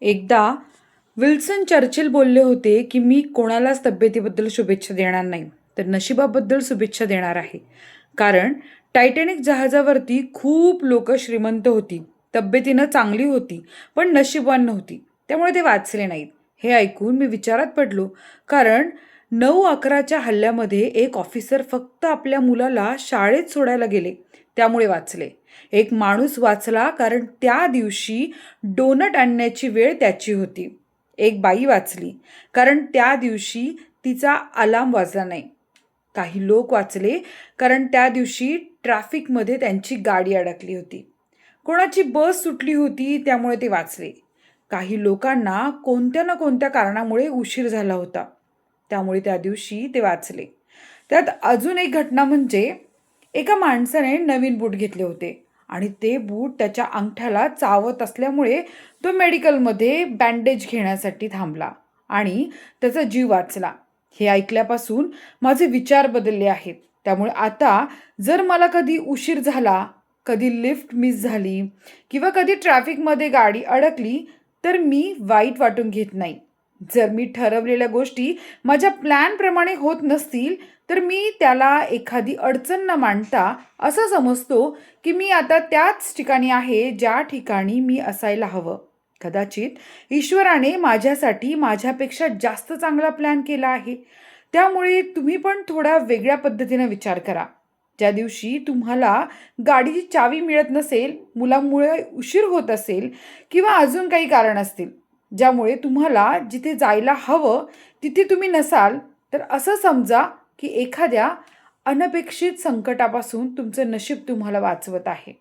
एकदा Wilson Churchill बोलले होते की मी कोणालाच तब्येतीबद्दल शुभेच्छा देणार नाही, तर नशिबाबद्दल शुभेच्छा देणार आहे. कारण टायटॅनिक जहाजावरती खूप लोक श्रीमंत होती, तब्येतीनं चांगली होती, पण नशीबवान नव्हती, त्यामुळे ते वाचले नाहीत. हे ऐकून मी विचारात पडलो. कारण 9/11च्या हल्ल्यामध्ये एक ऑफिसर फक्त आपल्या मुलाला शाळेत सोडायला गेले, त्यामुळे वाचले. एक माणूस वाचला कारण त्या दिवशी डोनट आणण्याची वेळ त्याची होती. एक बाई वाचली कारण त्या दिवशी तिचा अलार्म वाजला नाही. काही लोक वाचले कारण त्या दिवशी ट्रॅफिकमध्ये त्यांची गाडी अडकली होती. कोणाची बस सुटली होती, त्यामुळे ते वाचले. काही लोकांना कोणत्या ना कोणत्या कारणामुळे उशीर झाला होता, त्यामुळे त्या दिवशी ते वाचले. त्यात अजून एक घटना म्हणजे एका माणसाने नवीन बूट घेतले होते आणि ते बूट त्याच्या अंगठ्याला चावत असल्यामुळे तो मेडिकलमध्ये बँडेज घेण्यासाठी थांबला आणि त्याचा जीव वाचला. हे ऐकल्यापासून माझे विचार बदलले आहेत. त्यामुळे आता जर मला कधी उशीर झाला, कधी लिफ्ट मिस झाली किंवा कधी ट्रॅफिकमध्ये गाडी अडकली, तर मी वाईट वाटून घेत नाही. जर मी ठरवलेल्या गोष्टी माझ्या प्लॅनप्रमाणे होत नसतील, तर मी त्याला एखादी अडचण न मांडता असं समजतो की मी आता त्याच ठिकाणी आहे ज्या ठिकाणी मी असायला हवं. कदाचित ईश्वराने माझ्यासाठी माझ्यापेक्षा जास्त चांगला प्लॅन केला आहे. त्यामुळे तुम्ही पण थोड्या वेगळ्या पद्धतीने विचार करा. ज्या दिवशी तुम्हाला गाडीची चावी मिळत नसेल, मुलामुळे उशीर होत असेल किंवा अजून काही कारण असतील ज्यामुळे तुम्हाला जिथे जायला हवं तिथे तुम्ही नसाल, तर असं समजा की एखाद्या अनपेक्षित संकटापासून तुमचं नशीब तुम्हाला वाचवत आहे.